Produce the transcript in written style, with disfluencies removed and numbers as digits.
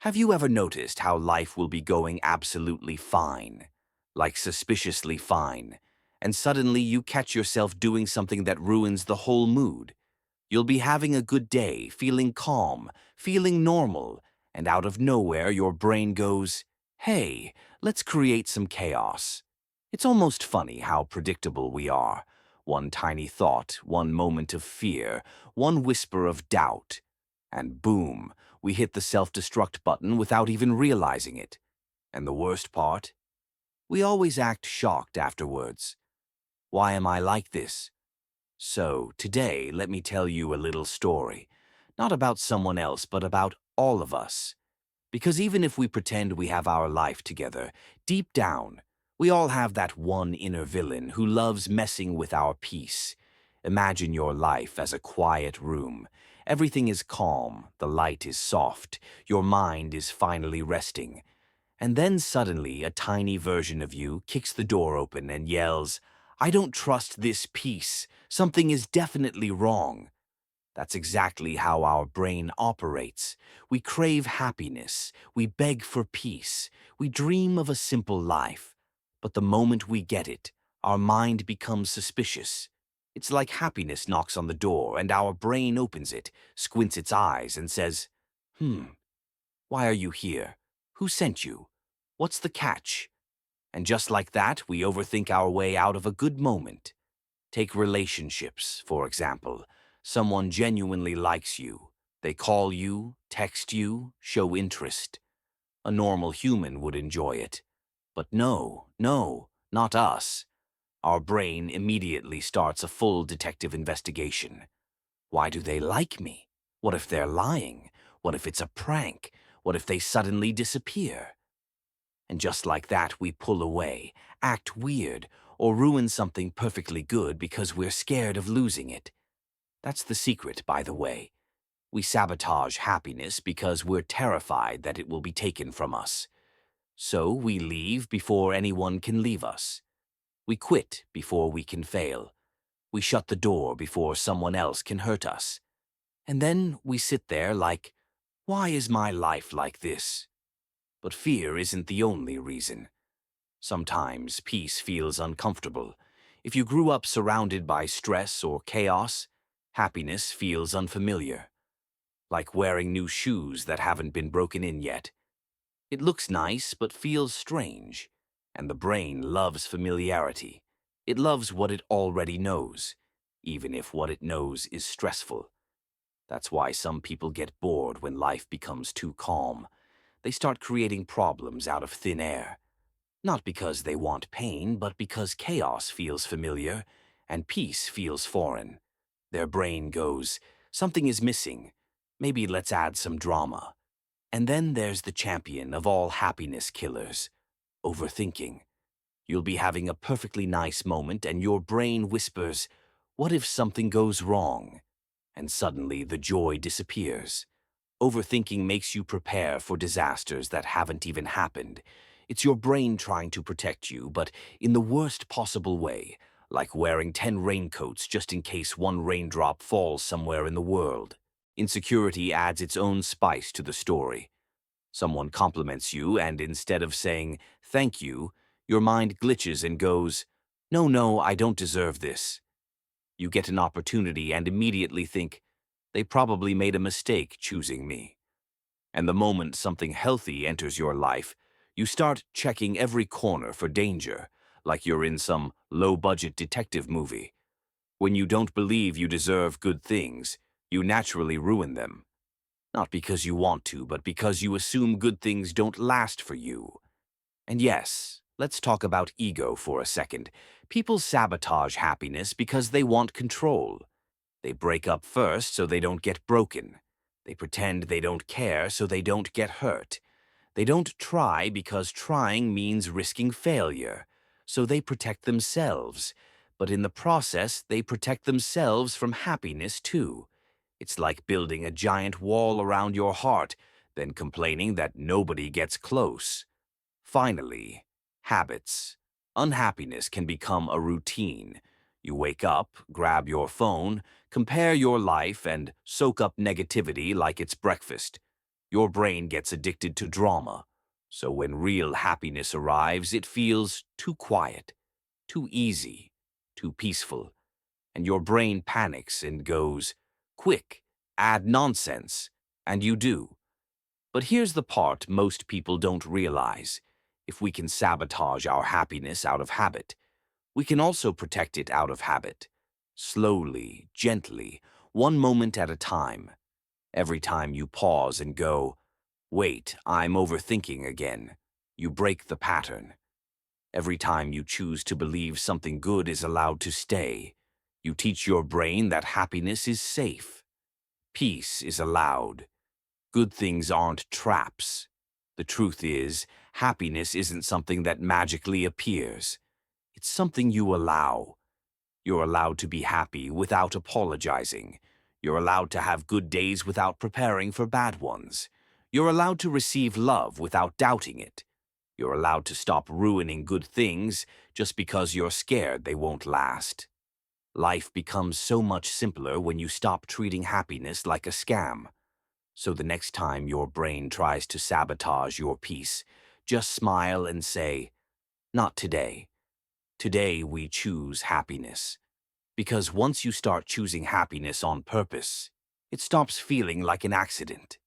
Have you ever noticed how life will be going absolutely fine, like suspiciously fine, and suddenly you catch yourself doing something that ruins the whole mood? You'll be having a good day, feeling calm, feeling normal, and out of nowhere your brain goes, "Hey, let's create some chaos." It's almost funny how predictable we are. One tiny thought, one moment of fear, one whisper of doubt, and boom, we hit the self-destruct button without even realizing it. And the worst part? We always act shocked afterwards. Why am I like this? So, today, let me tell you a little story. Not about someone else, but about all of us. Because even if we pretend we have our life together, deep down, we all have that one inner villain who loves messing with our peace. Imagine your life as a quiet room. Everything is calm, the light is soft, your mind is finally resting. And then suddenly a tiny version of you kicks the door open and yells, "I don't trust this peace. Something is definitely wrong." That's exactly how our brain operates. We crave happiness, we beg for peace, we dream of a simple life. But the moment we get it, our mind becomes suspicious. It's like happiness knocks on the door and our brain opens it, squints its eyes and says, why are you here? Who sent you? What's the catch?" And just like that, we overthink our way out of a good moment. Take relationships, for example. Someone genuinely likes you. They call you, text you, show interest. A normal human would enjoy it. But no, not us. Our brain immediately starts a full detective investigation. Why do they like me? What if they're lying? What if it's a prank? What if they suddenly disappear? And just like that, we pull away, act weird, or ruin something perfectly good because we're scared of losing it. That's the secret, by the way. We sabotage happiness because we're terrified that it will be taken from us. So we leave before anyone can leave us. We quit before we can fail. We shut the door before someone else can hurt us. And then we sit there like, why is my life like this? But fear isn't the only reason. Sometimes peace feels uncomfortable. If you grew up surrounded by stress or chaos, happiness feels unfamiliar, like wearing new shoes that haven't been broken in yet. It looks nice but feels strange, and the brain loves familiarity. It loves what it already knows, even if what it knows is stressful. That's why some people get bored when life becomes too calm. They start creating problems out of thin air. Not because they want pain, but because chaos feels familiar and peace feels foreign. Their brain goes, something is missing. Maybe let's add some drama. And then there's the champion of all happiness killers, overthinking. You'll be having a perfectly nice moment and your brain whispers, what if something goes wrong? And suddenly the joy disappears. Overthinking makes you prepare for disasters that haven't even happened. It's your brain trying to protect you, but in the worst possible way, like wearing 10 raincoats just in case one raindrop falls somewhere in the world. Insecurity adds its own spice to the story. Someone compliments you, and instead of saying, "Thank you," your mind glitches and goes, "No, I don't deserve this." You get an opportunity and immediately think, "They probably made a mistake choosing me." And the moment something healthy enters your life, you start checking every corner for danger, like you're in some low-budget detective movie. When you don't believe you deserve good things, you naturally ruin them. Not because you want to, but because you assume good things don't last for you. And yes, let's talk about ego for a second. People sabotage happiness because they want control. They break up first so they don't get broken. They pretend they don't care so they don't get hurt. They don't try because trying means risking failure. So they protect themselves. But in the process, they protect themselves from happiness too. It's like building a giant wall around your heart, then complaining that nobody gets close. Finally, habits. Unhappiness can become a routine. You wake up, grab your phone, compare your life, and soak up negativity like it's breakfast. Your brain gets addicted to drama. So when real happiness arrives, it feels too quiet, too easy, too peaceful. And your brain panics and goes, "Quick, add nonsense." And you do. But here's the part most people don't realize. If we can sabotage our happiness out of habit, we can also protect it out of habit. Slowly, gently, one moment at a time. Every time you pause and go, "Wait, I'm overthinking again," you break the pattern. Every time you choose to believe something good is allowed to stay, you teach your brain that happiness is safe. Peace is allowed. Good things aren't traps. The truth is, happiness isn't something that magically appears. It's something you allow. You're allowed to be happy without apologizing. You're allowed to have good days without preparing for bad ones. You're allowed to receive love without doubting it. You're allowed to stop ruining good things just because you're scared they won't last. Life becomes so much simpler when you stop treating happiness like a scam. So the next time your brain tries to sabotage your peace, just smile and say, "Not today. Today we choose happiness." Because once you start choosing happiness on purpose, it stops feeling like an accident.